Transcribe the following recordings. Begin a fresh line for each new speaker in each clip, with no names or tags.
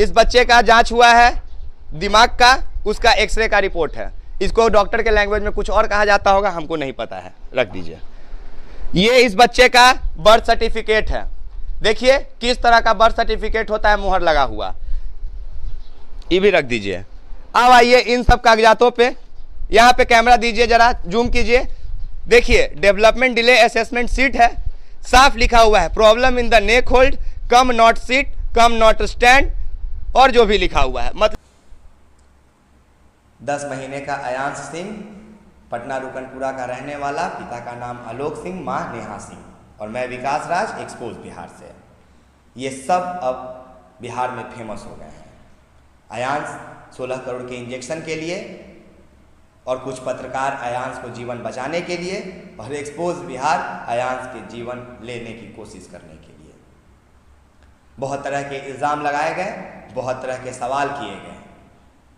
इस बच्चे का जांच हुआ है दिमाग का, उसका एक्सरे का रिपोर्ट है। इसको डॉक्टर के लैंग्वेज में कुछ और कहा जाता होगा, हमको नहीं पता है, रख दीजिए। ये इस बच्चे का बर्थ सर्टिफिकेट है। देखिए किस तरह का बर्थ सर्टिफिकेट होता है, मुहर लगा हुआ। ये भी रख दीजिए। अब आइए इन सब कागजातों पे, यहाँ पे कैमरा दीजिए, जरा जूम कीजिए। देखिए डेवलपमेंट डिले असेसमेंट सीट है, साफ लिखा हुआ है problem in the neck hold, come not seat, come not stand, और जो भी लिखा हुआ है। मतलब 10 महीने का अयांश सिंह, पटना रुकनपुरा का रहने वाला, पिता का नाम आलोक सिंह, माँ नेहा सिंह, और मैं विकास राज, एक्सपोज बिहार से। ये सब अब बिहार में फेमस हो गए हैं। अयांश 16 करोड़ के इंजेक्शन के लिए, और कुछ पत्रकार अयांश को जीवन बचाने के लिए, और एक्सपोज बिहार अयांश के जीवन लेने की कोशिश करने के लिए। बहुत तरह के इल्ज़ाम लगाए गए, बहुत तरह के सवाल किए गए,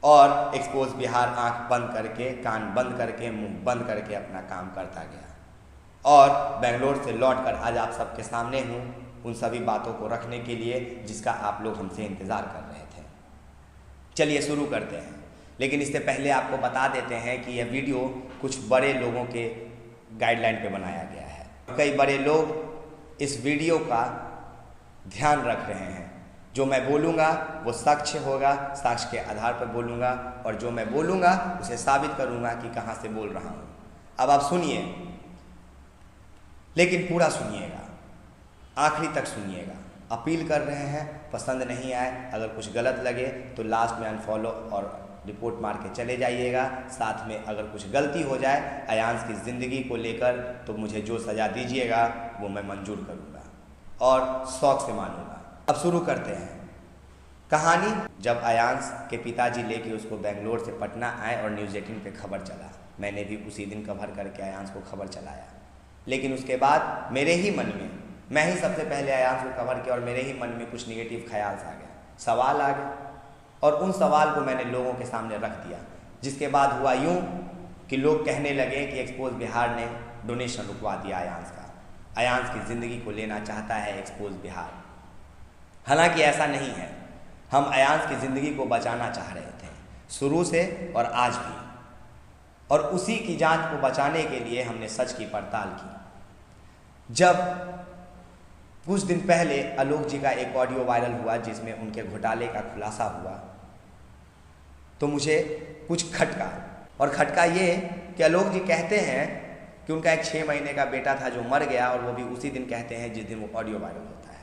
और एक्सपोज बिहार आंख बंद करके, कान बंद करके, मुंह बंद करके अपना काम करता गया। और बेंगलोर से लौटकर आज आप सबके सामने हूँ उन सभी बातों को रखने के लिए जिसका आप लोग हमसे इंतज़ार कर रहे थे। चलिए शुरू करते हैं, लेकिन इससे पहले आपको बता देते हैं कि यह वीडियो कुछ बड़े लोगों के गाइडलाइन पे बनाया गया है। कई बड़े लोग इस वीडियो का ध्यान रख रहे हैं। जो मैं बोलूँगा वो साक्ष्य होगा, साक्ष्य के आधार पर बोलूँगा, और जो मैं बोलूँगा उसे साबित करूँगा कि कहाँ से बोल रहा हूँ। अब आप सुनिए, लेकिन पूरा सुनिएगा, आखिरी तक सुनिएगा। अपील कर रहे हैं, पसंद नहीं आए, अगर कुछ गलत लगे तो लास्ट में अनफॉलो और रिपोर्ट मार के चले जाइएगा। साथ में अगर कुछ गलती हो जाए अयांश की ज़िंदगी को लेकर तो मुझे जो सज़ा दीजिएगा वो मैं मंजूर करूँगा और शौक़ से मानूँगा। अब शुरू करते हैं कहानी। जब अयांश के पिताजी लेके उसको बेंगलोर से पटना आए और न्यूज़ 18 पे खबर चला, मैंने भी उसी दिन कवर करके अयांश को खबर चलाया। लेकिन उसके बाद मेरे ही मन में, मैं ही सबसे पहले अयांश को कवर किया, और मेरे ही मन में कुछ निगेटिव ख्याल आ गया, सवाल आ गए, और उन सवाल को मैंने लोगों के सामने रख दिया। जिसके बाद हुआ यूँ कि लोग कहने लगे कि एक्सपोज बिहार ने डोनेशन रुकवा दिया अयांश का, अयांश की ज़िंदगी को लेना चाहता है एक्सपोज बिहार। हालांकि ऐसा नहीं है, हम अयांश की ज़िंदगी को बचाना चाह रहे थे शुरू से और आज भी, और उसी की जांच को बचाने के लिए हमने सच की पड़ताल की। जब कुछ दिन पहले आलोक जी का एक ऑडियो वायरल हुआ जिसमें उनके घोटाले का खुलासा हुआ, तो मुझे कुछ खटका, और खटका ये कि आलोक जी कहते हैं कि उनका एक 6 महीने का बेटा था जो मर गया, और वो भी उसी दिन कहते हैं जिस दिन वो ऑडियो वायरल होता है।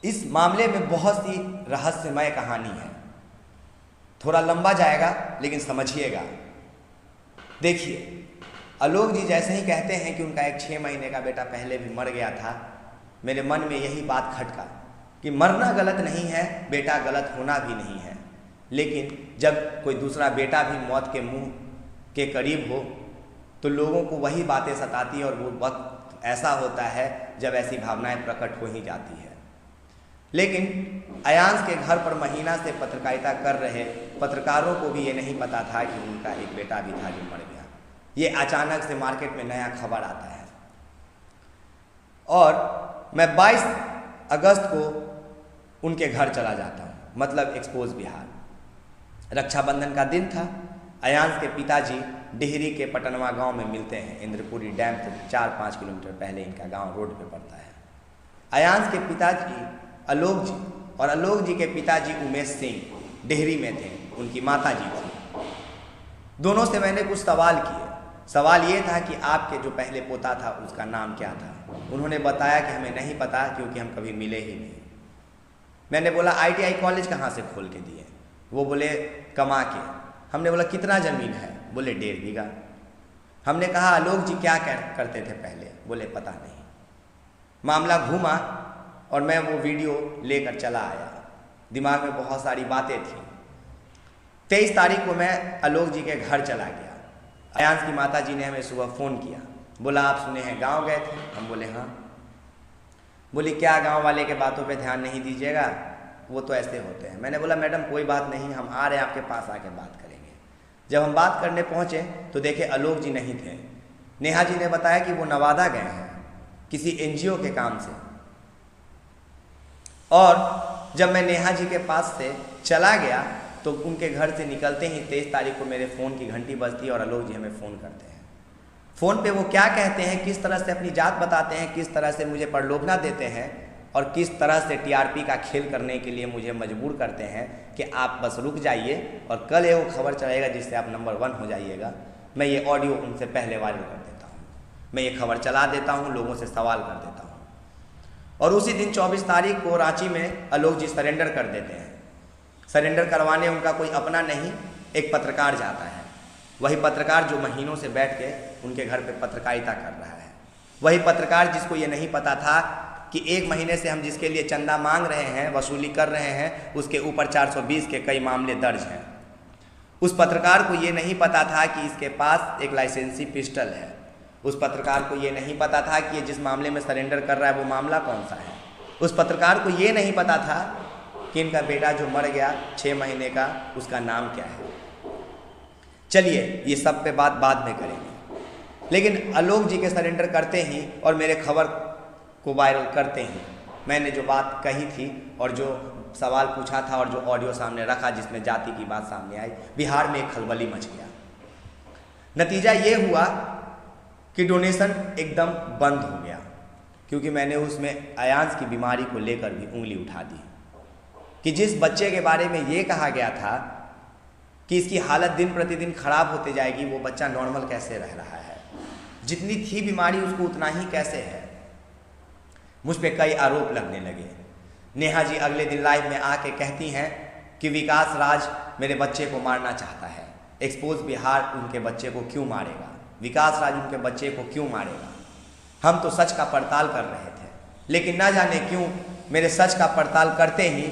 इस मामले में बहुत सी रहस्यमय कहानी है, थोड़ा लंबा जाएगा लेकिन समझिएगा। देखिए, आलोक जी जैसे ही कहते हैं कि उनका एक 6 महीने का बेटा पहले भी मर गया था, मेरे मन में यही बात खटका कि मरना गलत नहीं है, बेटा गलत होना भी नहीं है, लेकिन जब कोई दूसरा बेटा भी मौत के मुंह के करीब हो तो लोगों को वही बातें सताती है, और वो वक्त ऐसा होता है जब ऐसी भावनाएं प्रकट हो ही जाती है। लेकिन अयांश के घर पर महीना से पत्रकारिता कर रहे पत्रकारों को भी ये नहीं पता था कि उनका एक बेटा भी था जो मर गया। ये अचानक से मार्केट में नया खबर आता है, और मैं 22 अगस्त को उनके घर चला जाता हूँ, मतलब एक्सपोज बिहार। रक्षाबंधन का दिन था। अयांश के पिताजी डिहरी के पटनवा गांव में मिलते हैं। इंद्रपुरी डैम से 4-5 किलोमीटर पहले इनका गांव रोड पे पड़ता है। अयांश के पिताजी आलोक जी, और आलोक जी के पिताजी उमेश सिंह डिहरी में थे, उनकी माता जी थी। दोनों से मैंने कुछ सवाल किए। सवाल ये था कि आपके जो पहले पोता था उसका नाम क्या था। उन्होंने बताया कि हमें नहीं पता क्योंकि हम कभी मिले ही नहीं। मैंने बोला ITI कॉलेज कहाँ से खोल के दिए? वो बोले कमा के। हमने बोला कितना ज़मीन है? बोले 1.5 बीघा। हमने कहा आलोक जी क्या करते थे पहले? बोले पता नहीं। मामला घूमा और मैं वो वीडियो लेकर चला आया। दिमाग में बहुत सारी बातें थी। 23 तारीख को मैं आलोक जी के घर चला गया। अयांश की माता जी ने हमें सुबह फ़ोन किया, बोला आप सुने हैं गांव गए थे? हम बोले हाँ। बोली क्या गांव वाले के बातों पे ध्यान नहीं दीजिएगा, वो तो ऐसे होते हैं। मैंने बोला मैडम कोई बात नहीं, हम आ रहे हैं आपके पास, आके बात करेंगे। जब हम बात करने पहुँचे तो देखे आलोक जी नहीं थे। नेहा जी ने बताया कि वो नवादा गए हैं किसी NGO के काम से, और जब मैं नेहा जी के पास से चला गया तो उनके घर से निकलते ही 23 तारीख को मेरे फ़ोन की घंटी बजती है और आलोक जी हमें फ़ोन करते हैं। फ़ोन पे वो क्या कहते हैं, किस तरह से अपनी जात बताते हैं, किस तरह से मुझे प्रलोभना देते हैं और किस तरह से टीआरपी का खेल करने के लिए मुझे मजबूर करते हैं कि आप बस रुक जाइए और कल ये वो खबर चलेगा जिससे आप नंबर 1 हो जाइएगा। मैं ये ऑडियो उनसे पहले वायरल कर देता हूँ, मैं ये खबर चला देता हूँ, लोगों से सवाल कर देता हूँ। और उसी दिन 24 तारीख को रांची में आलोक जी सरेंडर कर देते हैं। सरेंडर करवाने उनका कोई अपना नहीं, एक पत्रकार जाता है। वही पत्रकार जो महीनों से बैठ के उनके घर पे पत्रकारिता कर रहा है, वही पत्रकार जिसको ये नहीं पता था कि 1 महीने से हम जिसके लिए चंदा मांग रहे हैं, वसूली कर रहे हैं, उसके ऊपर 420 के कई मामले दर्ज हैं। उस पत्रकार को ये नहीं पता था कि इसके पास एक लाइसेंसी पिस्टल है। उस पत्रकार को ये नहीं पता था कि ये जिस मामले में सरेंडर कर रहा है वो मामला कौन सा है। उस पत्रकार को ये नहीं पता था कि इनका बेटा जो मर गया 6 महीने का, उसका नाम क्या है। चलिए ये सब पे बात बाद में करेंगे, लेकिन आलोक जी के सरेंडर करते ही और मेरे खबर को वायरल करते ही मैंने जो बात कही थी और जो सवाल पूछा था और जो ऑडियो सामने रखा जिसमें जाति की बात सामने आई, बिहार में एक खलबली मच गया। नतीजा ये हुआ कि डोनेशन एकदम बंद हो गया, क्योंकि मैंने उसमें अयांश की बीमारी को लेकर भी उंगली उठा दी कि जिस बच्चे के बारे में ये कहा गया था कि इसकी हालत दिन प्रतिदिन खराब होते जाएगी, वो बच्चा नॉर्मल कैसे रह रहा है, जितनी थी बीमारी उसको उतना ही कैसे है। मुझ पे कई आरोप लगने लगे। नेहा जी अगले दिन लाइव में आके कहती हैं कि विकास राज मेरे बच्चे को मारना चाहता है, एक्सपोज बिहार उनके बच्चे को क्यों मारेगा, विकास राज उनके बच्चे को क्यों मारेगा। हम तो सच का पड़ताल कर रहे थे, लेकिन ना जाने क्यों मेरे सच का पड़ताल करते ही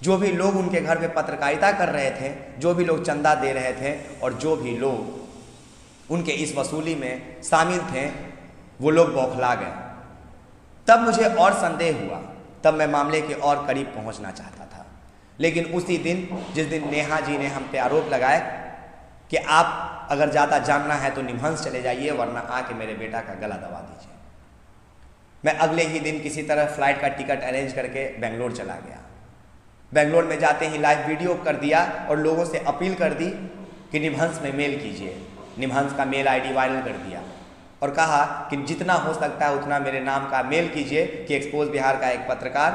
जो भी लोग उनके घर पे पत्रकारिता कर रहे थे, जो भी लोग चंदा दे रहे थे और जो भी लोग उनके इस वसूली में शामिल थे, वो लोग बौखला गए। तब मुझे और संदेह हुआ, तब मैं मामले के और करीब पहुंचना चाहता था। लेकिन उसी दिन जिस दिन नेहा जी ने हम पे आरोप लगाए कि आप अगर ज़्यादा जानना है तो निमहंस चले जाइए, वरना आके मेरे बेटा का गला दबा दीजिए, मैं अगले ही दिन किसी तरह फ्लाइट का टिकट अरेंज करके बेंगलोर चला गया। बेंगलोर में जाते ही लाइव वीडियो कर दिया और लोगों से अपील कर दी कि निमहंस में मेल कीजिए। निमहंस का मेल आईडी वायरल कर दिया और कहा कि जितना हो सकता है उतना मेरे नाम का मेल कीजिए कि एक्सपोज बिहार का एक पत्रकार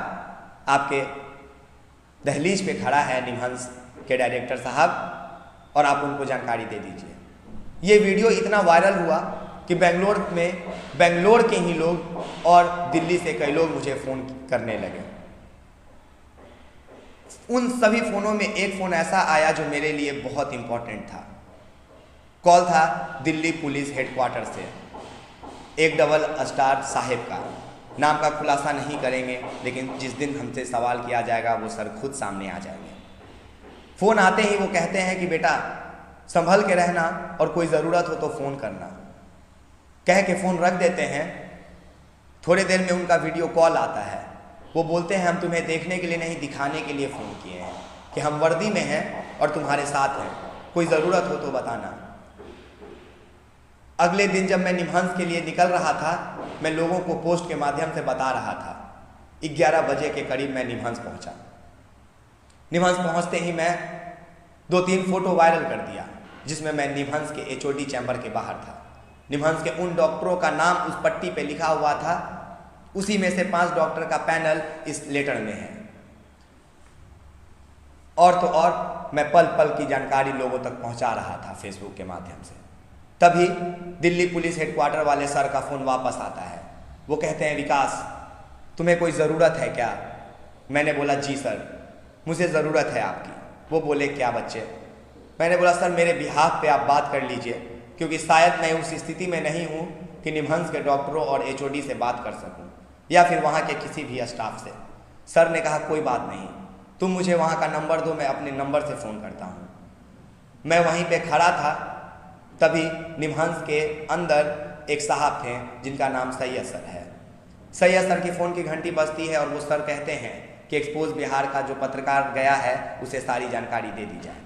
आपके दहलीज पे खड़ा है, निमहंस के डायरेक्टर साहब, और आप उनको जानकारी दे दीजिए। ये वीडियो इतना वायरल हुआ कि बेंगलोर के ही लोग और दिल्ली से कई लोग मुझे फ़ोन करने लगे। उन सभी फ़ोनों में एक फ़ोन ऐसा आया जो मेरे लिए बहुत इम्पोर्टेंट था। कॉल था दिल्ली पुलिस हेडक्वार्टर से, एक डबल स्टार साहिब का। नाम का खुलासा नहीं करेंगे, लेकिन जिस दिन हमसे सवाल किया जाएगा वो सर खुद सामने आ जाएंगे। फ़ोन आते ही वो कहते हैं कि बेटा संभल के रहना और कोई ज़रूरत हो तो फ़ोन करना। कह के फ़ोन रख देते हैं। थोड़ी देर में उनका वीडियो कॉल आता है। वो बोलते हैं हम तुम्हें देखने के लिए नहीं, दिखाने के लिए फ़ोन किए हैं कि हम वर्दी में हैं और तुम्हारे साथ हैं, कोई ज़रूरत हो तो बताना। अगले दिन जब मैं निमहंस के लिए निकल रहा था, मैं लोगों को पोस्ट के माध्यम से बता रहा था। 11 बजे के करीब मैं निमहंस पहुंचा। निमहंस पहुंचते ही मैं 2-3 फ़ोटो वायरल कर दिया जिसमें मैं निमहंस के HOD चैम्बर के बाहर था। निमहंस के उन डॉक्टरों का नाम उस पट्टी पे लिखा हुआ था, उसी में से 5 डॉक्टर का पैनल इस लेटर में है। और तो और मैं पल पल की जानकारी लोगों तक पहुंचा रहा था फेसबुक के माध्यम से। तभी दिल्ली पुलिस हेडक्वार्टर वाले सर का फ़ोन वापस आता है। वो कहते हैं विकास तुम्हें कोई ज़रूरत है क्या? मैंने बोला जी सर, मुझे ज़रूरत है आपकी। वो बोले क्या बच्चे? मैंने बोला सर मेरे बिहाफ पे आप बात कर लीजिए, क्योंकि शायद मैं उस स्थिति में नहीं हूँ कि निमहंस के डॉक्टरों और HOD से बात कर सकूँ या फिर वहाँ के किसी भी स्टाफ से। सर ने कहा कोई बात नहीं, तुम मुझे वहाँ का नंबर दो, मैं अपने नंबर से फ़ोन करता हूँ। मैं वहीं पे खड़ा था, तभी निमहंस के अंदर एक साहब थे जिनका नाम सैयद सर है। सैयद सर की फ़ोन की घंटी बजती है और वो सर कहते हैं कि एक्सपोज बिहार का जो पत्रकार गया है उसे सारी जानकारी दे दी जाए।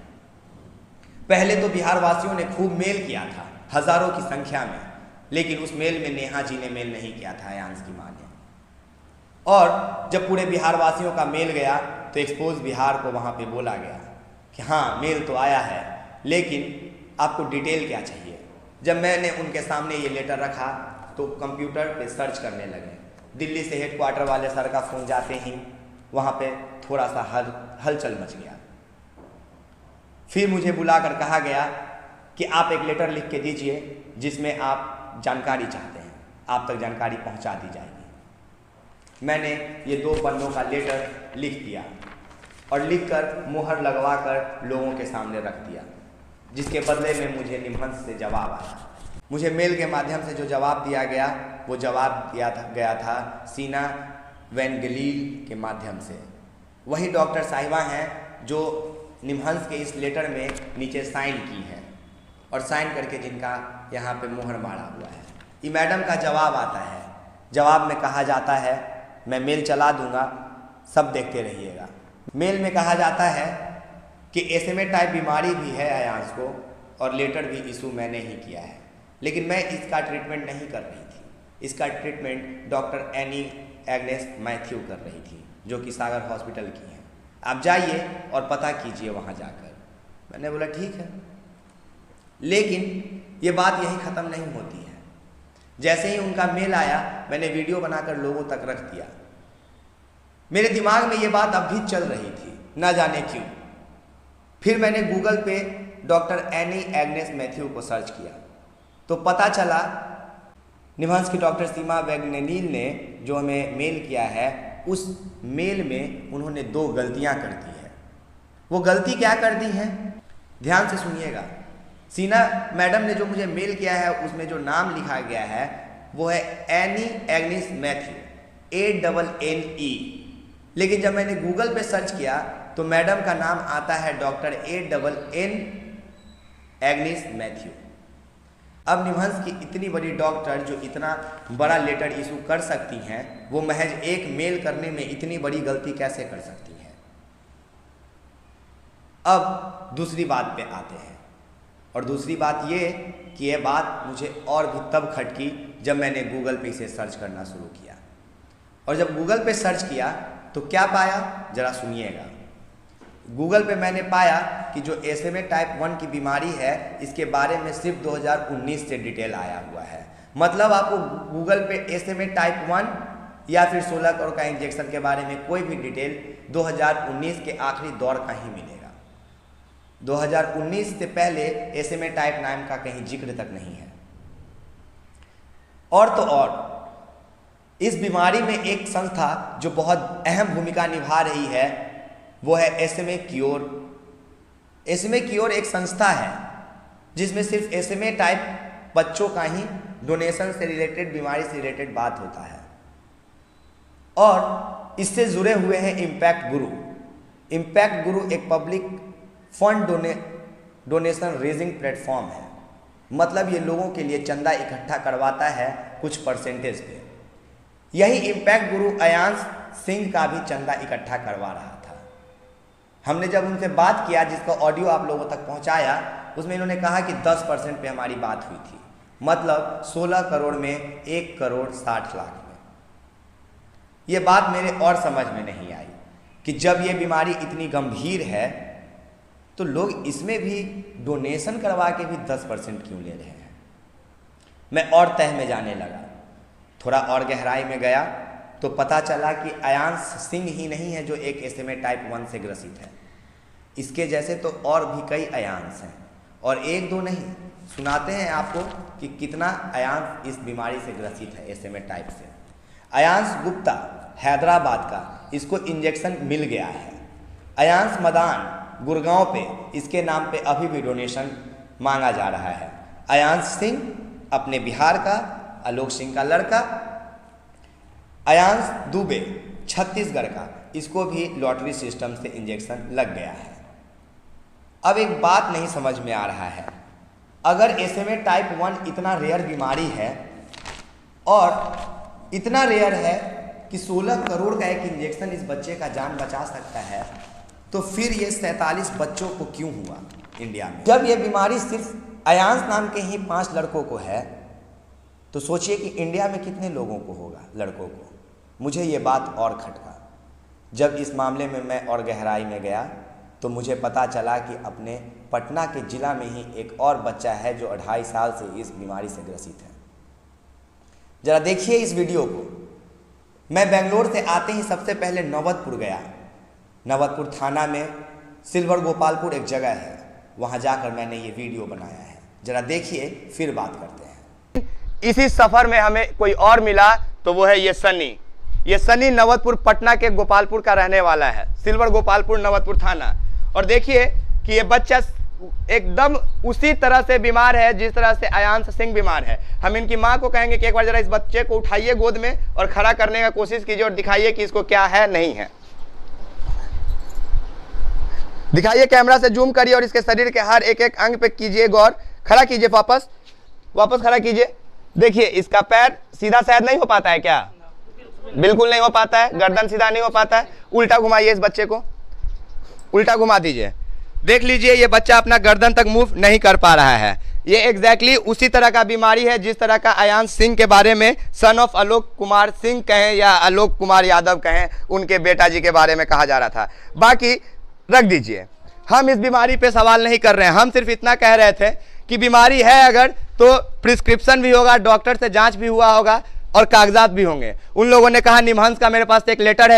पहले तो बिहार वासियों ने खूब मेल किया था, हज़ारों की संख्या में, लेकिन उस मेल में नेहा जी ने मेल नहीं किया था, अयांश की माँ ने। और जब पूरे बिहार वासियों का मेल गया तो एक्सपोज बिहार को वहाँ पे बोला गया कि हाँ मेल तो आया है, लेकिन आपको डिटेल क्या चाहिए। जब मैंने उनके सामने ये लेटर रखा तो कंप्यूटर पे सर्च करने लगे। दिल्ली से हेडक्वार्टर वाले सर का फ़ोन जाते ही वहाँ पे थोड़ा सा हलचल मच गया। फिर मुझे बुलाकर कहा गया कि आप एक लेटर लिख के दीजिए जिसमें आप जानकारी चाहते हैं, आप तक जानकारी पहुँचा दी जाएगी। मैंने ये 2 पन्नों का लेटर लिख दिया और लिखकर मुहर लगवाकर लोगों के सामने रख दिया, जिसके बदले में मुझे निमहंस से जवाब आया। मुझे मेल के माध्यम से जो जवाब दिया गया वो जवाब गया था सीना वैन गलील के माध्यम से। वही डॉक्टर साहिबा हैं जो निमहंस के इस लेटर में नीचे साइन की है और साइन करके जिनका यहाँ पे मुहर मारा हुआ है। ये मैडम का जवाब आता है। जवाब में कहा जाता है, मैं मेल चला दूंगा, सब देखते रहिएगा। मेल में कहा जाता है कि SMA टाइप बीमारी भी है अयांश को और लेटर भी इशू मैंने ही किया है, लेकिन मैं इसका ट्रीटमेंट नहीं कर रही थी। इसका treatment doctor any Agnes Matthew कर रही थी, जो कि सागर हॉस्पिटल की हैं। आप जाइए और पता कीजिए वहाँ जाकर। मैंने बोला ठीक है, लेकिन ये बात यहीं ख़त्म नहीं होती है। जैसे ही उनका मेल आया मैंने वीडियो बनाकर लोगों तक रख दिया। मेरे दिमाग में ये बात अब भी चल रही थी, ना जाने क्यों। फिर मैंने गूगल पे डॉक्टर एनी एग्नेस मैथ्यू को सर्च किया तो पता चला निमहंस की डॉक्टर सीमा वैगनेनील ने जो हमें मेल किया है, उस मेल में उन्होंने 2 गलतियां कर दी है। वो गलती क्या कर दी है, ध्यान से सुनिएगा। सीना मैडम ने जो मुझे मेल किया है उसमें जो नाम लिखा गया है वो है एनी एग्नेस मैथ्यू, ANNE। लेकिन जब मैंने गूगल पे सर्च किया तो मैडम का नाम आता है डॉक्टर ANN एग्नेस मैथ्यू। अब निमहंस की इतनी बड़ी डॉक्टर जो इतना बड़ा लेटर इशू कर सकती हैं, वो महज एक मेल करने में इतनी बड़ी गलती कैसे कर सकती हैं। अब दूसरी बात पे आते हैं, और दूसरी बात ये कि ये बात मुझे और भी तब खटकी जब मैंने गूगल पे इसे सर्च करना शुरू किया। और जब गूगल पे सर्च किया तो क्या पाया, जरा सुनिएगा। गूगल पे मैंने पाया कि जो SMA टाइप 1 की बीमारी है, इसके बारे में सिर्फ 2019 से डिटेल आया हुआ है। मतलब आपको गूगल पे SMA टाइप 1 या फिर 16 करोड़ का इंजेक्शन के बारे में कोई भी डिटेल 2019 के आखिरी दौर का ही मिलेगा। 2019 से पहले SMA टाइप नाम का कहीं जिक्र तक नहीं है। और तो और इस बीमारी में एक संस्था जो बहुत अहम भूमिका निभा रही है वो है SMA क्योर। SMA क्योर एक संस्था है जिसमें सिर्फ SMA टाइप बच्चों का ही डोनेशन से रिलेटेड, बीमारी से रिलेटेड बात होता है। और इससे जुड़े हुए हैं इम्पैक्ट गुरु। इम्पैक्ट गुरु एक public fund donation raising platform है। मतलब ये लोगों के लिए चंदा इकट्ठा करवाता है कुछ परसेंटेज पे। यही इम्पैक्ट गुरु अयांश सिंह का भी चंदा इकट्ठा करवा रहा था। हमने जब उनसे बात किया, जिसका ऑडियो आप लोगों तक पहुंचाया, उसमें इन्होंने कहा कि 10% पे हमारी बात हुई थी। मतलब 16 करोड़ में 1 करोड़ 60 लाख में। ये बात मेरे और समझ में नहीं आई कि जब ये बीमारी इतनी गंभीर है तो लोग इसमें भी डोनेशन करवा के भी 10% क्यों ले रहे हैं। मैं और तह में जाने लगा, थोड़ा और गहराई में गया तो पता चला कि अयांश सिंह ही नहीं है जो एक SMA टाइप 1 से ग्रसित है। इसके जैसे तो और भी कई अयांश हैं, और 1-2 नहीं। सुनाते हैं आपको कि कितना अयांश इस बीमारी से ग्रसित है SMA टाइप से। अयांश गुप्ता हैदराबाद का, इसको इंजेक्शन मिल गया है। अयांश मदान गुड़गांव पे, इसके नाम पे अभी भी डोनेशन मांगा जा रहा है। अयांश सिंह अपने बिहार का, आलोक सिंह का लड़का। अयांश दुबे छत्तीसगढ़ का, इसको भी लॉटरी सिस्टम से इंजेक्शन लग गया है। अब एक बात नहीं समझ में आ रहा है, अगर SMA टाइप 1 इतना रेयर बीमारी है और इतना रेयर है कि 16 करोड़ का एक इंजेक्शन इस बच्चे का जान बचा सकता है, तो फिर ये 47 बच्चों को क्यों हुआ इंडिया में? जब ये बीमारी सिर्फ अयांश नाम के ही 5 लड़कों को है, तो सोचिए कि इंडिया में कितने लोगों को होगा, लड़कों को। मुझे ये बात और खटका। जब इस मामले में मैं और गहराई में गया तो मुझे पता चला कि अपने पटना के ज़िला में ही एक और बच्चा है जो 2.5 साल से इस बीमारी से ग्रसित है। ज़रा देखिए इस वीडियो को। मैं बेंगलोर से आते ही सबसे पहले नौबतपुर गया। नौबतपुर थाना में सिल्वर गोपालपुर एक जगह है, वहाँ जाकर मैंने ये वीडियो बनाया है। ज़रा देखिए फिर बात करते हैं।
इसी सफ़र में हमें कोई और मिला तो वो है ये सनी। ये सनी नौबतपुर पटना के गोपालपुर का रहने वाला है, सिल्वर गोपालपुर नौबतपुर थाना। और देखिए कि ये बच्चा एकदम उसी तरह से बीमार है जिस तरह से अयांश सिंह बीमार है। हम इनकी माँ को कहेंगे कि एक बार जरा इस बच्चे को उठाइए गोद में और खड़ा करने का कोशिश कीजिए और दिखाइए कि इसको क्या है नहीं है। दिखाइए, कैमरा से जूम करिए और इसके शरीर के हर एक एक अंग पे कीजिए गौर। खड़ा कीजिए, वापस खड़ा कीजिए। देखिए इसका पैर सीधा शायद नहीं हो पाता है क्या? बिल्कुल नहीं हो पाता है। गर्दन सीधा नहीं हो पाता है। उल्टा घुमाइए, इस बच्चे को उल्टा घुमा दीजिए। देख लीजिए ये बच्चा अपना गर्दन तक मूव नहीं कर पा रहा है। ये एग्जैक्टली उसी तरह का बीमारी है जिस तरह का अयांश सिंह के बारे में सन ऑफ आलोक कुमार सिंह कहें या आलोक कुमार यादव कहें, उनके बेटा जी के बारे में कहा जा रहा था। बाकी रख दीजिए, हम इस बीमारी पे सवाल नहीं कर रहे हैं। हम सिर्फ इतना कह रहे थे कि बीमारी है अगर तो प्रिस्क्रिप्शन भी होगा, डॉक्टर से जांच भी हुआ होगा और कागजात भी होंगे। उन लोगों ने कहा निमहंस का मेरे पास एक लेटर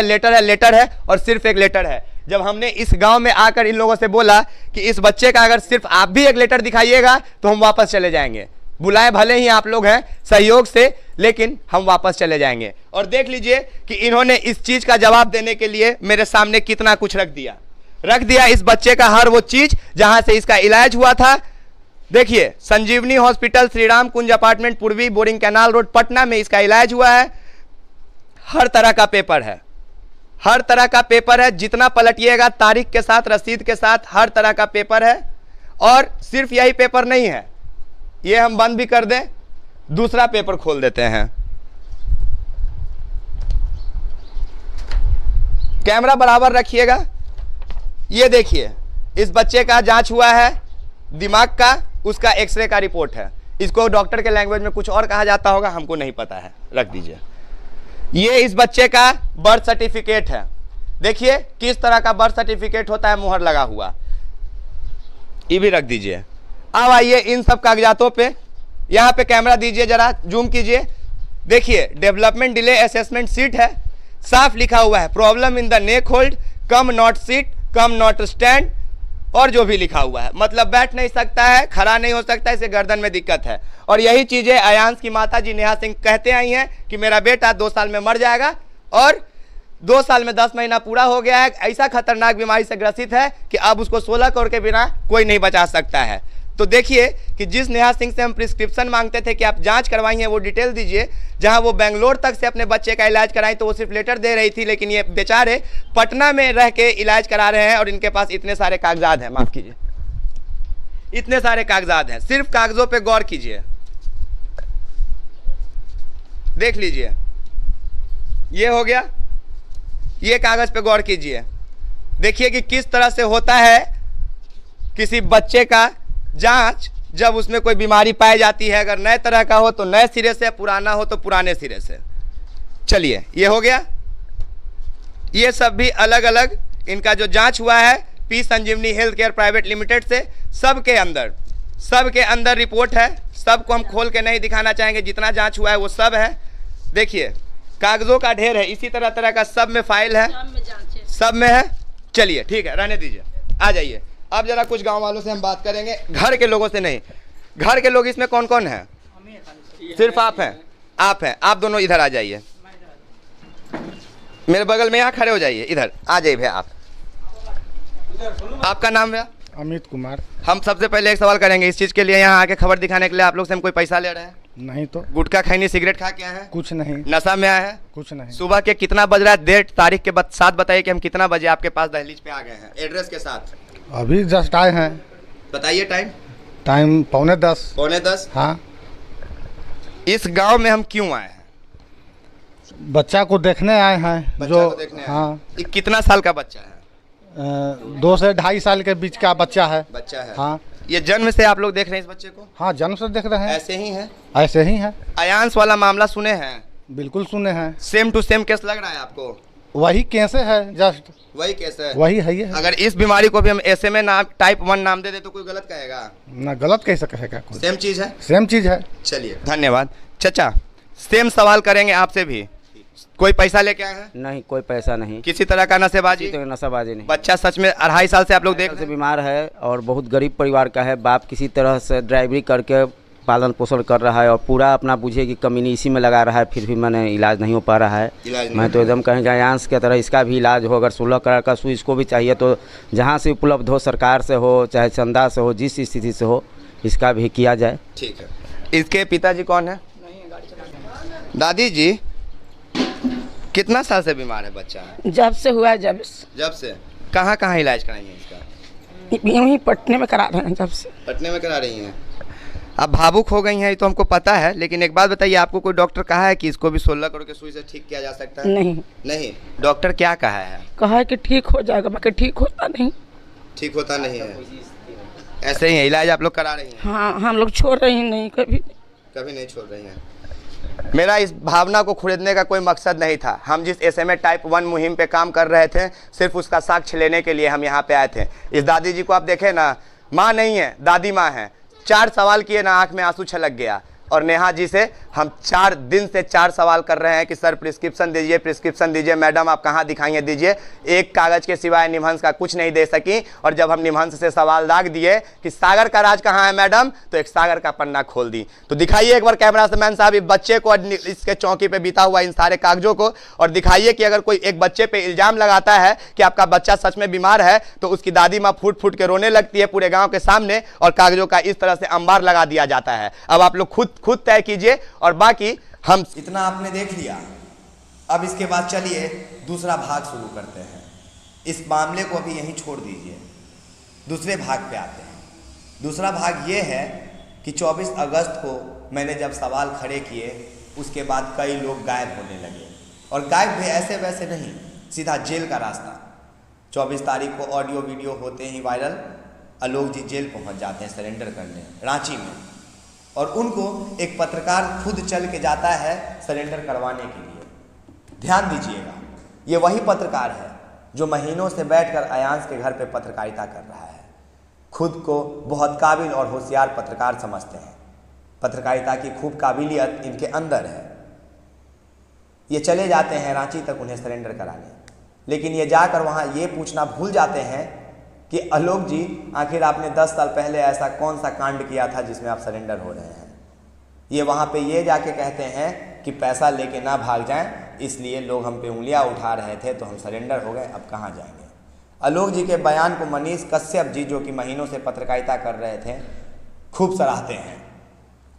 है और सिर्फ एक लेटर है। जब हमने इस गांव में आकर इन लोगों से बोला कि इस बच्चे का अगर सिर्फ आप भी एक लेटर दिखाइएगा तो हम वापस चले जाएंगे, बुलाए भले ही आप लोग हैं सहयोग से, लेकिन हम वापस चले जाएंगे। और देख लीजिए कि इन्होंने इस चीज का जवाब देने के लिए मेरे सामने कितना कुछ रख दिया इस बच्चे का हर वो चीज जहां से इसका इलाज हुआ था। देखिए संजीवनी हॉस्पिटल, श्री राम कुंज अपार्टमेंट, पूर्वी बोरिंग कैनाल रोड, पटना में इसका इलाज हुआ है। हर तरह का पेपर है, जितना पलटिएगा तारीख के साथ, रसीद के साथ, हर तरह का पेपर है। और सिर्फ यही पेपर नहीं है, ये हम बंद भी कर दें, दूसरा पेपर खोल देते हैं। कैमरा बराबर रखिएगा। ये देखिए इस बच्चे का जांच हुआ है दिमाग का, उसका एक्सरे का रिपोर्ट है। इसको डॉक्टर के लैंग्वेज में कुछ और कहा जाता होगा, हमको नहीं पता है। रख दीजिए। ये इस बच्चे का बर्थ सर्टिफिकेट है। देखिए किस तरह का बर्थ सर्टिफिकेट होता है, मुहर लगा हुआ। ये भी रख दीजिए। अब आइए इन सब कागजातों पे, यहाँ पे कैमरा दीजिए, जरा जूम कीजिए। देखिए डेवलपमेंट डिले असेसमेंट सीट है, साफ लिखा हुआ है problem in the neck hold, come not seat, come not stand, और जो भी लिखा हुआ है, मतलब बैठ नहीं सकता है, खड़ा नहीं हो सकता है, इसे गर्दन में दिक्कत है। और यही चीजें अयांश की माता जी नेहा सिंह कहते आई हैं कि मेरा बेटा 2 साल में मर जाएगा, और 2 साल में 10 महीना पूरा हो गया है। ऐसा खतरनाक बीमारी से ग्रसित है कि अब उसको 16 करोड़ के बिना कोई नहीं बचा सकता है। तो देखिए कि जिस नेहा सिंह से हम प्रिस्क्रिप्शन मांगते थे कि आप जांच करवाइए, वो डिटेल दीजिए, जहां वो बेंगलोर तक से अपने बच्चे का इलाज कराई तो वो सिर्फ लेटर दे रही थी, लेकिन ये बेचारे पटना में रह के इलाज करा रहे हैं और इनके पास इतने सारे कागजात हैं, माफ कीजिए, इतने सारे कागजात हैं। सिर्फ कागजों पे गौर कीजिए, देख लीजिए, ये हो गया, ये कागज पे गौर कीजिए। देखिए कि किस तरह से होता है किसी बच्चे का जांच जब उसमें कोई बीमारी पाई जाती है। अगर नए तरह का हो तो नए सिरे से, पुराना हो तो पुराने सिरे से। चलिए ये हो गया। ये सब भी अलग अलग इनका जो जांच हुआ है पी संजीवनी हेल्थ केयर प्राइवेट लिमिटेड से, सबके अंदर रिपोर्ट है। सबको हम खोल के नहीं दिखाना चाहेंगे, जितना जांच हुआ है वो सब है। देखिए कागजों का ढेर है, इसी तरह तरह का सब में फाइल है, सब में है। चलिए ठीक है, रहने दीजिए, आ जाइए। अब जरा कुछ गांव वालों से हम बात करेंगे, घर के लोगों से नहीं। घर के लोग इसमें कौन कौन है? सिर्फ आप हैं, आप दोनों इधर आ जाइए, मेरे बगल में यहाँ खड़े हो जाइए, इधर आ जाइए भैया। आपका नाम भैया?
अमित कुमार।
हम सबसे पहले एक सवाल करेंगे, इस चीज के लिए यहाँ आके खबर दिखाने के लिए आप लोग से हम कोई पैसा ले रहे हैं?
नहीं तो।
गुटखा खैनी सिगरेट खा के आए हैं?
कुछ नहीं।
नशा में आए हैं?
कुछ नहीं।
सुबह के कितना बज रहा है, डेट तारीख के साथ बताइए कि हम कितना बजे आपके पास दहलीज पे आ गए हैं, एड्रेस के साथ।
अभी जस्ट आए हैं।
बताइए टाइम।
टाइम 9:45।
9:45?
हाँ।
इस गांव में हम क्यों आए हैं?
बच्चा को देखने आए हैं।
बच्चा को देखने
हाँ।
ये कितना साल का बच्चा है?
2 से 2.5 साल के बीच का बच्चा है। हाँ।
ये जन्म से आप लोग देख रहे हैं इस बच्चे को?
हाँ, जन्म से देख रहे हैं।
ऐसे ही है?
ऐसे ही है।
अयांश वाला मामला सुने हैं?
बिल्कुल सुने हैं।
सेम टू सेम केस लग रहा है आपको?
वही कैसे है, जस्ट
वही केस है,
वही है ये है।
अगर इस बीमारी को भी हम SMA नाम टाइप 1 नाम दे दे तो कोई गलत कहेगा?
ना गलत कैसे कहेगा कोई,
सेम चीज है,
सेम चीज है।
चलिए धन्यवाद। चाचा सेम सवाल करेंगे आपसे भी, कोई पैसा लेके आए हैं?
नहीं, कोई पैसा नहीं,
किसी तरह का नशेबाजी?
तो नशाबाजी नहीं।
बच्चा सच में 2.5 साल से आप लोग देख
से
रहे हैं?
बीमार है और बहुत गरीब परिवार का है। बाप किसी तरह से ड्राइवरी करके पालन पोषण कर रहा है और पूरा अपना बुझे कि कमीनी इसी में लगा रहा है, फिर भी मैंने इलाज नहीं हो पा रहा है। मैं तो एकदम कहेंगे आयांश की तरह इसका भी इलाज हो, अगर 16 करोड़ का सुई इसको भी चाहिए तो जहाँ से उपलब्ध हो, सरकार से हो चाहे चंदा से हो, जिस स्थिति से हो इसका भी किया जाए।
ठीक है। इसके पिताजी कौन है? दादी जी कितना साल से बीमार है बच्चा?
जब से हुआ है,
जब से। कहाँ कहाँ इलाज कराई है इसका?
यूँ ही पटने में करा रहे हैं, जब से
पटने में करा रही हैं। अब भावुक हो गई हैं ये तो हमको पता है, लेकिन एक बात बताइए, आपको कोई डॉक्टर कहा है कि इसको भी 16 करोड़ के सुई से ठीक किया जा सकता है?
नहीं।
नहीं, डॉक्टर क्या कहा है?
कहा है कि ठीक हो जाएगा, बाकी ठीक होता नहीं।
ठीक होता नहीं है, ऐसे ही है। इलाज आप लोग करा रही हैं?
हाँ, हम लोग छोड़ रहे हैं, नहीं कभी
नहीं छोड़ रही हैं। मेरा इस भावना को खरीदने का कोई मकसद नहीं था। हम जिस SMA टाइप 1 मुहिम पे काम कर रहे थे, सिर्फ उसका साक्ष्य लेने के लिए हम यहाँ पे आए थे। इस दादी जी को आप देखें ना, माँ नहीं है, दादी माँ है। 4 सवाल किए ना, आँख में आंसू छलक गया। और नेहा जी से हम 4 दिन से 4 सवाल कर रहे हैं कि सर प्रिस्क्रिप्शन दीजिए, प्रिस्क्रिप्शन दीजिए। मैडम आप कहाँ दिखाएंगे, दीजिए। एक कागज़ के सिवाय निमहंस का कुछ नहीं दे सकी। और जब हम निमहंस से सवाल दाग दिए कि सागर का राज कहाँ है मैडम, तो एक सागर का पन्ना खोल दी। तो दिखाइए एक बार कैमरा मैन साहब इस बच्चे को, इसके चौकी पे बीता हुआ इन सारे कागजों को, और दिखाइए कि अगर कोई एक बच्चे पे इल्ज़ाम लगाता है कि आपका बच्चा सच में बीमार है तो उसकी दादी माँ फूट फूट के रोने लगती है पूरे गाँव के सामने, और कागजों का इस तरह से अंबार लगा दिया जाता है। अब आप लोग खुद तय कीजिए, और बाकी हम
इतना आपने देख लिया। अब इसके बाद चलिए दूसरा भाग शुरू करते हैं। इस मामले को अभी यहीं छोड़ दीजिए, दूसरे भाग पे आते हैं। दूसरा भाग ये है कि 24 अगस्त को मैंने जब सवाल खड़े किए, उसके बाद कई लोग गायब होने लगे, और गायब भी ऐसे वैसे नहीं, सीधा जेल का रास्ता। 24 तारीख को ऑडियो वीडियो होते ही वायरल, आलोक जी जेल पहुंच जाते हैं सरेंडर करने, रांची में। और उनको एक पत्रकार खुद चल के जाता है सरेंडर करवाने के लिए। ध्यान दीजिएगा, ये वही पत्रकार है जो महीनों से बैठकर आयांश के घर पे पत्रकारिता कर रहा है। खुद को बहुत काबिल और होशियार पत्रकार समझते हैं, पत्रकारिता की खूब काबिलियत इनके अंदर है। ये चले जाते हैं रांची तक उन्हें सरेंडर कराने, लेकिन ये जाकर वहाँ ये पूछना भूल जाते हैं कि आलोक जी आखिर आपने 10 साल पहले ऐसा कौन सा कांड किया था जिसमें आप सरेंडर हो रहे हैं। ये वहाँ पे ये जाके कहते हैं कि पैसा लेके ना भाग जाएं, इसलिए लोग हम पे उंगलियां उठा रहे थे तो हम सरेंडर हो गए, अब कहाँ जाएंगे। आलोक जी के बयान को मनीष कश्यप जी, जो कि महीनों से पत्रकारिता कर रहे थे, खूब सराहते हैं,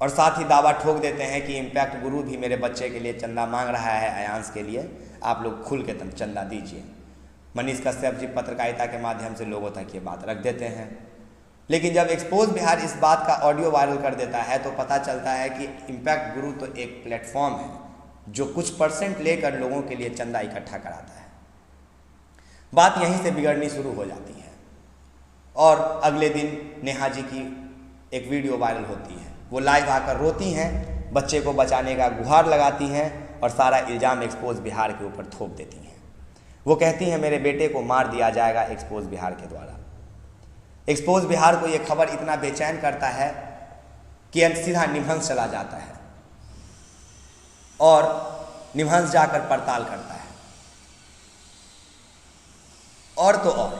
और साथ ही दावा ठोक देते हैं कि इम्पैक्ट गुरु भी मेरे बच्चे के लिए चंदा मांग रहा है आयांश के लिए, आप लोग खुल के चंदा दीजिए। मनीष कश्यप जी पत्रकारिता के माध्यम से लोगों तक ये बात रख देते हैं। लेकिन जब एक्सपोज बिहार इस बात का ऑडियो वायरल कर देता है तो पता चलता है कि इम्पैक्ट गुरु तो एक प्लेटफॉर्म है जो कुछ % लेकर लोगों के लिए चंदा इकट्ठा कराता है। बात यहीं से बिगड़नी शुरू हो जाती है, और अगले दिन नेहा जी की एक वीडियो वायरल होती है। वो लाइव आकर रोती हैं, बच्चे को बचाने का गुहार लगाती हैं, और सारा इल्ज़ाम एक्सपोज बिहार के ऊपर थोप देती हैं। वो कहती हैं मेरे बेटे को मार दिया जाएगा एक्सपोज बिहार के द्वारा। एक्सपोज बिहार को ये खबर इतना बेचैन करता है कि सीधा निमहंस चला जाता है, और निमहंस जाकर पड़ताल करता है। और तो और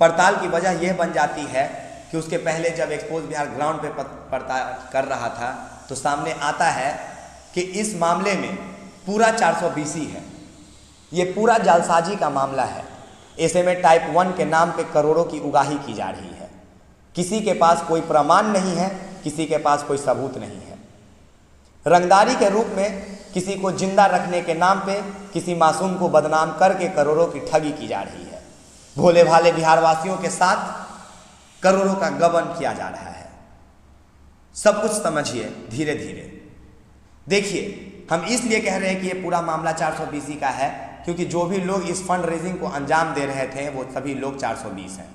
पड़ताल की वजह यह बन जाती है कि उसके पहले जब एक्सपोज बिहार ग्राउंड पे पड़ताल कर रहा था तो सामने आता है कि इस मामले में पूरा 420 है। ये पूरा जालसाजी का मामला है। SMA टाइप 1 के नाम पे करोड़ों की उगाही की जा रही है। किसी के पास कोई प्रमाण नहीं है, किसी के पास कोई सबूत नहीं है। रंगदारी के रूप में किसी को जिंदा रखने के नाम पे किसी मासूम को बदनाम करके करोड़ों की ठगी की जा रही है। भोले भाले बिहारवासियों के साथ करोड़ों का गबन किया जा रहा है। सब कुछ समझिए धीरे धीरे। देखिए, हम इसलिए कह रहे हैं कि ये पूरा मामला 420 का है क्योंकि जो भी लोग इस फंड रेजिंग को अंजाम दे रहे थे वो सभी लोग 420 हैं।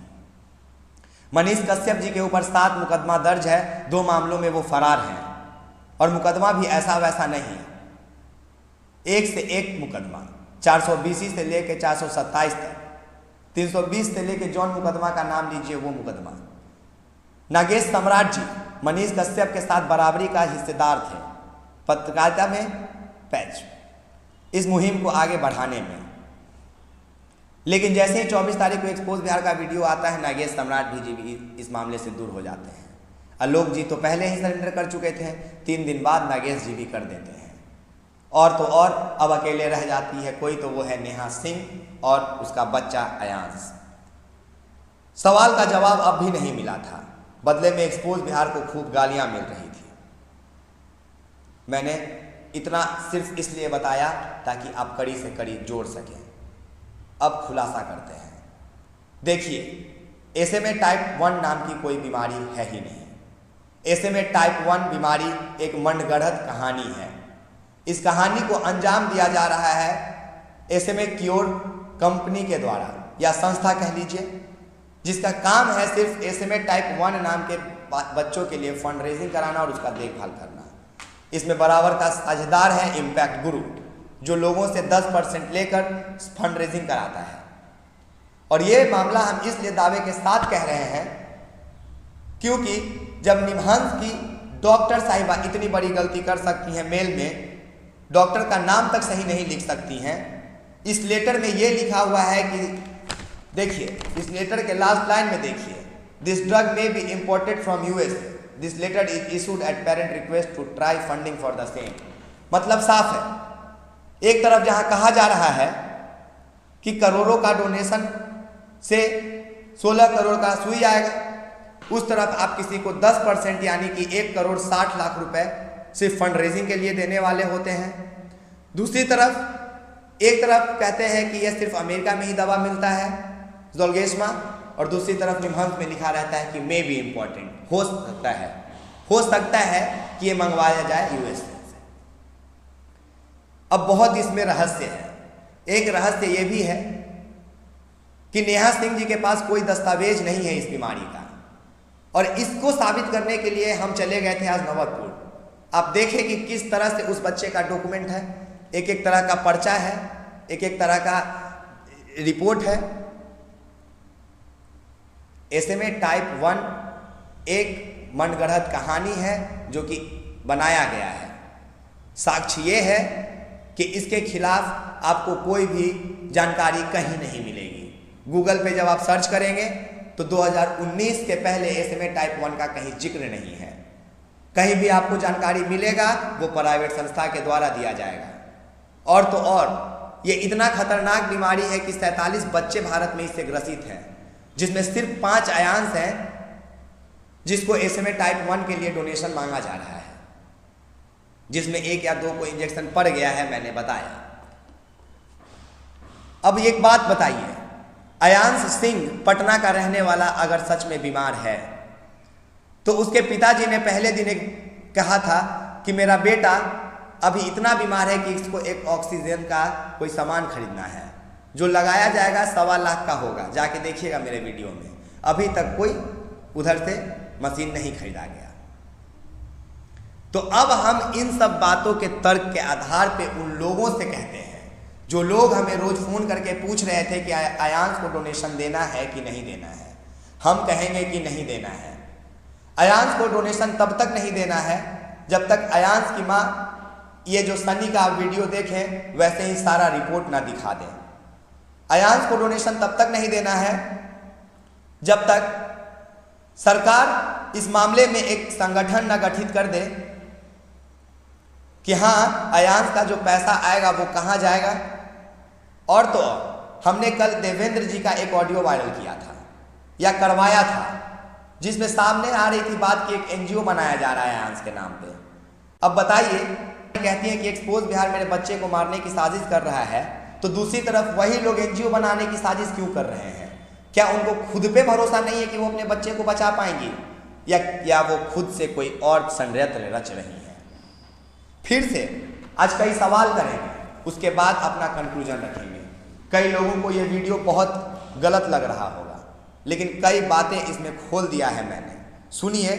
मनीष कश्यप जी के ऊपर 7 मुकदमा दर्ज है, 2 मामलों में वो फरार हैं, और मुकदमा भी ऐसा वैसा नहीं है। एक से एक मुकदमा, 420 से लेकर 427 तक, 320 से लेकर जौन मुकदमा का नाम लीजिए वो मुकदमा। नागेश सम्राट जी मनीष कश्यप के साथ बराबरी का हिस्सेदार थे पत्रकारिता में पैच, इस मुहिम को आगे बढ़ाने में। लेकिन जैसे ही 24 तारीख को एक्सपोज बिहार का वीडियो आता है, नागेश सम्राट जी भी इस मामले से दूर हो जाते हैं। आलोक जी तो पहले ही सरेंडर कर चुके थे, 3 दिन बाद नागेश जी भी कर देते हैं। और तो और अब अकेले रह जाती है कोई, तो वो है नेहा सिंह और उसका बच्चा अयांश। सवाल का जवाब अब भी नहीं मिला था, बदले में एक्सपोज बिहार को खूब गालियां मिल रही थी। मैंने इतना सिर्फ इसलिए बताया ताकि आप कड़ी से कड़ी जोड़ सकें। अब खुलासा करते हैं। देखिए, SMA टाइप 1 नाम की कोई बीमारी है ही नहीं। SMA टाइप 1 बीमारी एक मनगढ़ंत कहानी है। इस कहानी को अंजाम दिया जा रहा है SMA क्योर कंपनी के द्वारा, या संस्था कह लीजिए, जिसका काम है सिर्फ SMA टाइप 1 नाम के बच्चों के लिए फंड रेजिंग कराना और उसका देखभाल करना। इसमें बराबर का साझेदार है इम्पैक्ट गुरु, जो लोगों से 10% लेकर फंड रेजिंग कराता है। और ये मामला हम इसलिए दावे के साथ कह रहे हैं क्योंकि जब निमहंस की डॉक्टर साहिबा इतनी बड़ी गलती कर सकती हैं, मेल में डॉक्टर का नाम तक सही नहीं लिख सकती हैं। इस लेटर में ये लिखा हुआ है कि देखिए, इस लेटर के लास्ट लाइन में देखिए, this drug may be imported from US, this letter is issued at parent request to try funding for the same. मतलब साफ है, एक तरफ जहां कहा जा रहा है कि करोड़ों का डोनेशन से 16 करोड़ का सुई आएगा, उस तरफ आप किसी को 10% यानी कि 1 करोड़ 60 लाख रुपए सिर्फ फंड रेजिंग के लिए देने वाले होते हैं। दूसरी तरफ एक तरफ कहते हैं कि यह सिर्फ अमेरिका में ही दवा मिलता है जोल्गेस्मा, और दूसरी तरफ निमहंस में लिखा रहता है कि मे बी इम्पोर्टेंट, हो सकता है कि ये मंगवाया जाए US से। अब बहुत इसमें रहस्य है। एक रहस्य ये भी है कि नेहा सिंह जी के पास कोई दस्तावेज नहीं है इस बीमारी का, और इसको साबित करने के लिए हम चले गए थे आज नवतपुर। आप देखें कि किस तरह से उस बच्चे का डॉक्यूमेंट है, एक एक तरह का पर्चा है, एक एक तरह का रिपोर्ट है। SMA टाइप 1 एक मनगढ़ंत कहानी है जो कि बनाया गया है। साक्ष्य ये है कि इसके खिलाफ आपको कोई भी जानकारी कहीं नहीं मिलेगी। गूगल पे जब आप सर्च करेंगे तो 2019 के पहले SMA टाइप 1 का कहीं जिक्र नहीं है। कहीं भी आपको जानकारी मिलेगा वो प्राइवेट संस्था के द्वारा दिया जाएगा। और तो और ये इतना खतरनाक बीमारी है कि 47 बच्चे भारत में इससे ग्रसित हैं, जिसमें सिर्फ 5 अयांश हैं जिसको SMA टाइप 1 के लिए डोनेशन मांगा जा रहा है, जिसमें 1 या 2 को इंजेक्शन पड़ गया है, मैंने बताया। अब एक बात बताइए, अयांश सिंह पटना का रहने वाला अगर सच में बीमार है तो उसके पिताजी ने पहले दिन कहा था कि मेरा बेटा अभी इतना बीमार है कि इसको एक ऑक्सीजन का कोई सामान खरीदना है, जो लगाया जाएगा 1.25 लाख का होगा। जाके देखिएगा मेरे वीडियो में, अभी तक कोई उधर से मशीन नहीं खरीदा गया। तो अब हम इन सब बातों के तर्क के आधार पे उन लोगों से कहते हैं, जो लोग हमें रोज फोन करके पूछ रहे थे कि अयांश को डोनेशन देना है कि नहीं देना है, हम कहेंगे कि नहीं देना है। अयांश को डोनेशन तब तक नहीं देना है जब तक अयांश की माँ ये जो सनी का वीडियो देखें वैसे ही सारा रिपोर्ट ना दिखा दें। अयांश को डोनेशन तब तक नहीं देना है जब तक सरकार इस मामले में एक संगठन न गठित कर दे कि हाँ अयांश का जो पैसा आएगा वो कहाँ जाएगा। और तो हमने कल देवेंद्र जी का एक ऑडियो वायरल किया था या करवाया था, जिसमें सामने आ रही थी बात कि एक NGO बनाया जा रहा है अयांश के नाम पे। अब बताइए, कहती है कि एक्सपोज बिहार मेरे बच्चे को मारने की साजिश कर रहा है, तो दूसरी तरफ वही लोग NGO बनाने की साजिश क्यों कर रहे हैं? क्या उनको खुद पे भरोसा नहीं है कि वो अपने बच्चे को बचा पाएंगी, या वो खुद से कोई और षड्यंत्र रच रही हैं? फिर से आज कई सवाल करेंगे, उसके बाद अपना कंक्लूजन रखेंगे। कई लोगों को ये वीडियो बहुत गलत लग रहा होगा, लेकिन कई बातें इसमें खोल दिया है मैंने। सुनिए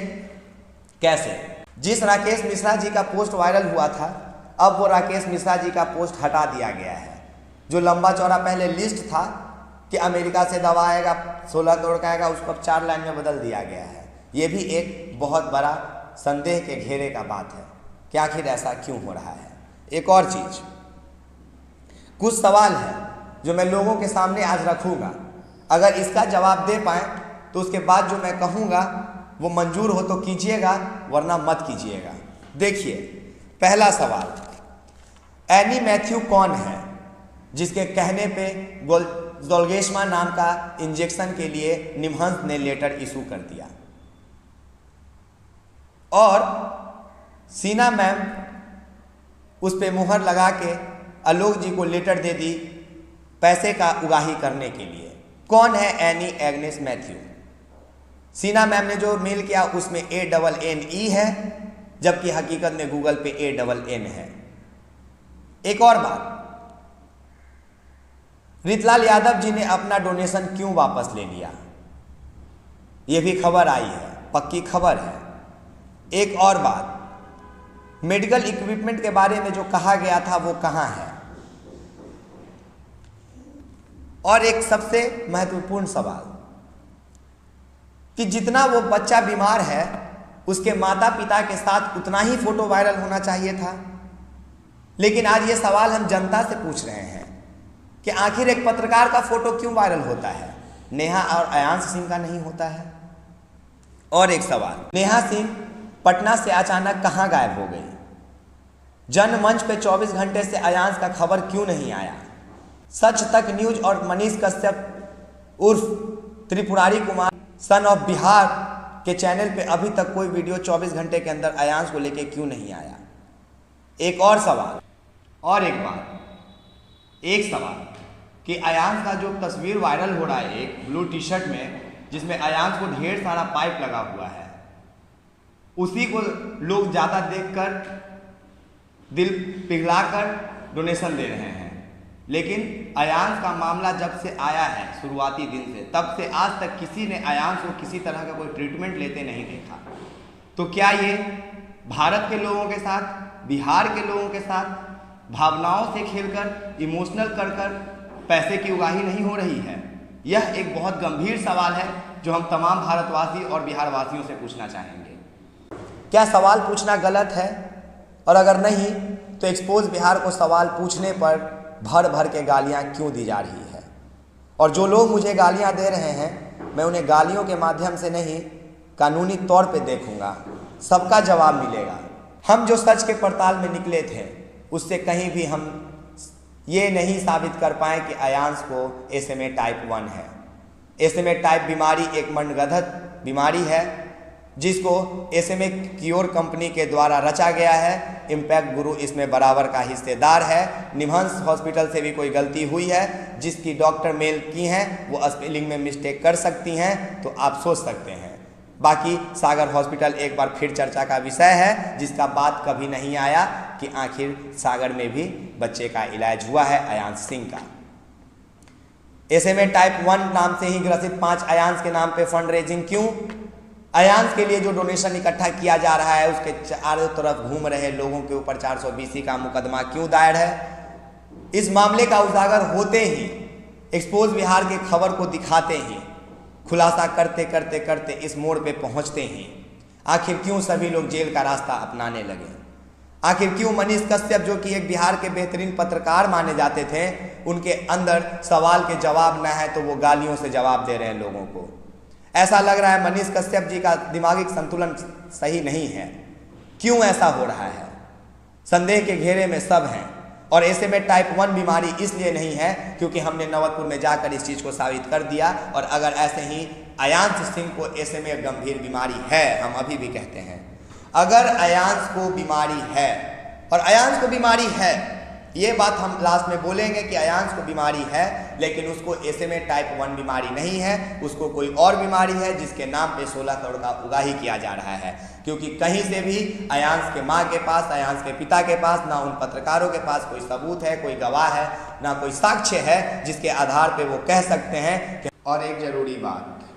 कैसे। जिस राकेश मिश्रा जी का पोस्ट वायरल हुआ था अब वो राकेश मिश्रा जी का पोस्ट हटा दिया गया है। जो लंबा चौड़ा पहले लिस्ट था कि अमेरिका से दवा आएगा 16 करोड़ का आएगा, उसको अब 4 लाइन में बदल दिया गया है। ये भी एक बहुत बड़ा संदेह के घेरे का बात है कि आखिर ऐसा क्यों हो रहा है। एक और चीज, कुछ सवाल है जो मैं लोगों के सामने आज रखूंगा, अगर इसका जवाब दे पाए तो उसके बाद जो मैं कहूँगा वो मंजूर हो तो कीजिएगा, वरना मत कीजिएगा। देखिए, पहला सवाल, एनी मैथ्यू कौन है जिसके कहने पे जोल्गेस्मा नाम का इंजेक्शन के लिए निमहंस ने लेटर इशू कर दिया और सीना मैम उस पे मुहर लगा के आलोक जी को लेटर दे दी पैसे का उगाही करने के लिए। कौन है एनी एग्नेस मैथ्यू? सीना मैम ने जो मेल किया उसमें ANNE है, जबकि हकीकत में गूगल पे ANN है। एक और बात, रितलाल यादव जी ने अपना डोनेशन क्यों वापस ले लिया, यह भी खबर आई है, पक्की खबर है। एक और बात, मेडिकल इक्विपमेंट के बारे में जो कहा गया था वो कहाँ है। और एक सबसे महत्वपूर्ण सवाल कि जितना वो बच्चा बीमार है उसके माता पिता के साथ उतना ही फोटो वायरल होना चाहिए था। लेकिन आज ये सवाल हम जनता से पूछ रहे हैं कि आखिर एक पत्रकार का फोटो क्यों वायरल होता है, नेहा और अयांश सिंह का नहीं होता है। और एक सवाल, नेहा सिंह पटना से अचानक कहां गायब हो गई? जनमंच पे 24 घंटे से अयांश का खबर क्यों नहीं आया? सच तक न्यूज और मनीष कश्यप उर्फ त्रिपुरारी कुमार सन ऑफ बिहार के चैनल पे अभी तक कोई वीडियो 24 घंटे के अंदर अयांश को लेके क्यों नहीं आया? एक और सवाल और एक बात, एक सवाल कि अयांश का जो तस्वीर वायरल हो रहा है एक ब्लू टी शर्ट में जिसमें अयांश को ढेर सारा पाइप लगा हुआ है, उसी को लोग ज़्यादा देखकर दिल पिघलाकर डोनेशन दे रहे हैं। लेकिन अयांश का मामला जब से आया है शुरुआती दिन से, तब से आज तक किसी ने अयांश को किसी तरह का कोई ट्रीटमेंट लेते नहीं देखा। तो क्या ये भारत के लोगों के साथ, बिहार के लोगों के साथ भावनाओं से खेलकर, इमोशनल कर कर पैसे की उगाही नहीं हो रही है? यह एक बहुत गंभीर सवाल है जो हम तमाम भारतवासी और बिहार वासियों से पूछना चाहेंगे। क्या सवाल पूछना गलत है? और अगर नहीं तो एक्सपोज बिहार को सवाल पूछने पर भर भर के गालियां क्यों दी जा रही है? और जो लोग मुझे गालियां दे रहे हैं, मैं उन्हें गालियों के माध्यम से नहीं, कानूनी तौर पे देखूंगा, सबका जवाब मिलेगा। हम जो सच के पड़ताल में निकले थे उससे कहीं भी हम ये नहीं साबित कर पाए कि अयांश को SMA टाइप 1 है। SMA टाइप बीमारी एक मनगढ़ंत बीमारी है जिसको SMA क्योर कंपनी के द्वारा रचा गया है। इम्पैक्ट गुरु इसमें बराबर का हिस्सेदार है। निमहंस हॉस्पिटल से भी कोई गलती हुई है, जिसकी डॉक्टर मेल की हैं वो स्पेलिंग में मिस्टेक कर सकती हैं, तो आप सोच सकते हैं। बाकी सागर हॉस्पिटल एक बार फिर चर्चा का विषय है, जिसका बात कभी नहीं आया कि आखिर सागर में भी बच्चे का इलाज हुआ है अयांश सिंह का। SMA टाइप 1 नाम से ही ग्रसित 5 अयांश के नाम पे फंड रेजिंग क्यों? अयांश के लिए जो डोनेशन इकट्ठा किया जा रहा है उसके चारों तरफ घूम रहे लोगों के ऊपर 420 का मुकदमा क्यों दायर है? इस मामले का उजागर होते ही, एक्सपोज बिहार के खबर को दिखाते ही, खुलासा करते करते करते इस मोड़ पे पहुंचते ही आखिर क्यों सभी लोग जेल का रास्ता अपनाने लगे? आखिर क्यों मनीष कश्यप जो कि एक बिहार के बेहतरीन पत्रकार माने जाते थे, उनके अंदर सवाल के जवाब न है तो वो गालियों से जवाब दे रहे हैं लोगों को? ऐसा लग रहा है मनीष कश्यप जी का दिमागी संतुलन सही नहीं है। क्यों ऐसा हो रहा है? संदेह के घेरे में सब हैं। और SMA टाइप 1 बीमारी इसलिए नहीं है क्योंकि हमने नवतपुर में जाकर इस चीज़ को साबित कर दिया। और अगर ऐसे ही अयांश सिंह को SMA गंभीर बीमारी है, हम अभी भी कहते हैं, अगर अयांश को बीमारी है, और अयांश को बीमारी है, ये बात हम लास्ट में बोलेंगे कि अयांश को बीमारी है, लेकिन उसको SMA टाइप 1 बीमारी नहीं है, उसको कोई और बीमारी है जिसके नाम पे 16 करोड़ का उगाही किया जा रहा है। क्योंकि कहीं से भी अयांश के माँ के पास, अयांश के पिता के पास, ना उन पत्रकारों के पास कोई सबूत है, कोई गवाह है, ना कोई साक्ष्य है जिसके आधार पे वो कह सकते हैं कि। और एक ज़रूरी बात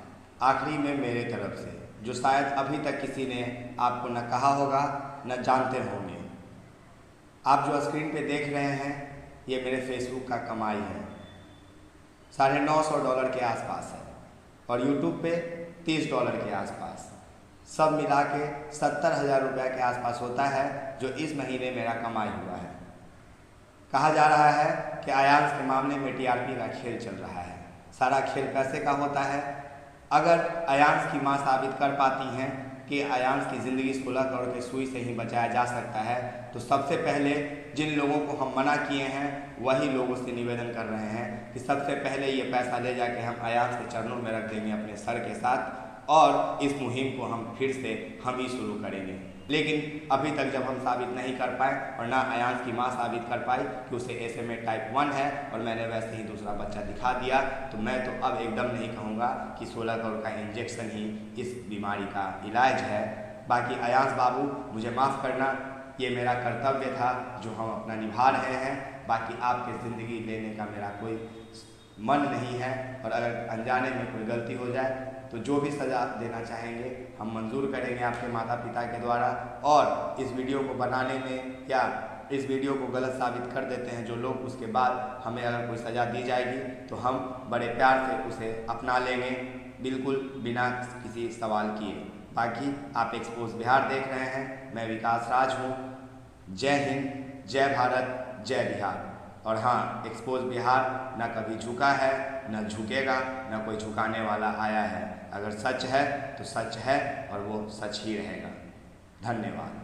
आखिरी में मेरे तरफ से, जो शायद अभी तक किसी ने आपको न कहा होगा न जानते होंगे, आप जो स्क्रीन पे देख रहे हैं ये मेरे फेसबुक का कमाई है, $950 के आसपास है, और यूट्यूब पे $30 के आसपास, सब मिला के 70,000 रुपये के आसपास होता है जो इस महीने मेरा कमाई हुआ है। कहा जा रहा है कि आयांश के मामले में टीआरपी का खेल चल रहा है। सारा खेल पैसे का होता है। अगर आयांश की मां साबित कर पाती हैं कि आयांश की ज़िंदगी 16 करोड़ के सुई से ही बचाया जा सकता है, तो सबसे पहले जिन लोगों को हम मना किए हैं वही लोगों से निवेदन कर रहे हैं कि सबसे पहले ये पैसा ले जाके हम आयांश के चरणों में रख देंगे अपने सर के साथ, और इस मुहिम को हम फिर से हम ही शुरू करेंगे। लेकिन अभी तक जब हम साबित नहीं कर पाए और ना आयांश की मां साबित कर पाई कि उसे SMA टाइप 1 है और मैंने वैसे ही दूसरा बच्चा दिखा दिया, तो मैं तो अब एकदम नहीं कहूँगा कि 16 करोड़ का इंजेक्शन ही इस बीमारी का इलाज है। बाकी आयांश बाबू मुझे माफ़ करना, ये मेरा कर्तव्य था जो हम अपना निभा रहे हैं। बाकी आपकी ज़िंदगी लेने का मेरा कोई मन नहीं है, और अगर अनजाने में कोई गलती हो जाए तो जो भी सज़ा देना चाहेंगे हम मंजूर करेंगे आपके माता पिता के द्वारा। और इस वीडियो को बनाने में या इस वीडियो को गलत साबित कर देते हैं जो लोग, उसके बाद हमें अगर कोई सज़ा दी जाएगी तो हम बड़े प्यार से उसे अपना लेंगे, बिल्कुल बिना किसी सवाल किए। बाकी आप एक्सपोज बिहार देख रहे हैं, मैं विकास राज हूँ। जय हिंद, जय भारत, जय बिहार। और हाँ, एक्सपोज बिहार न कभी झुका है, न झुकेगा, न कोई झुकाने वाला आया है। अगर सच है तो सच है और वो सच ही रहेगा। धन्यवाद।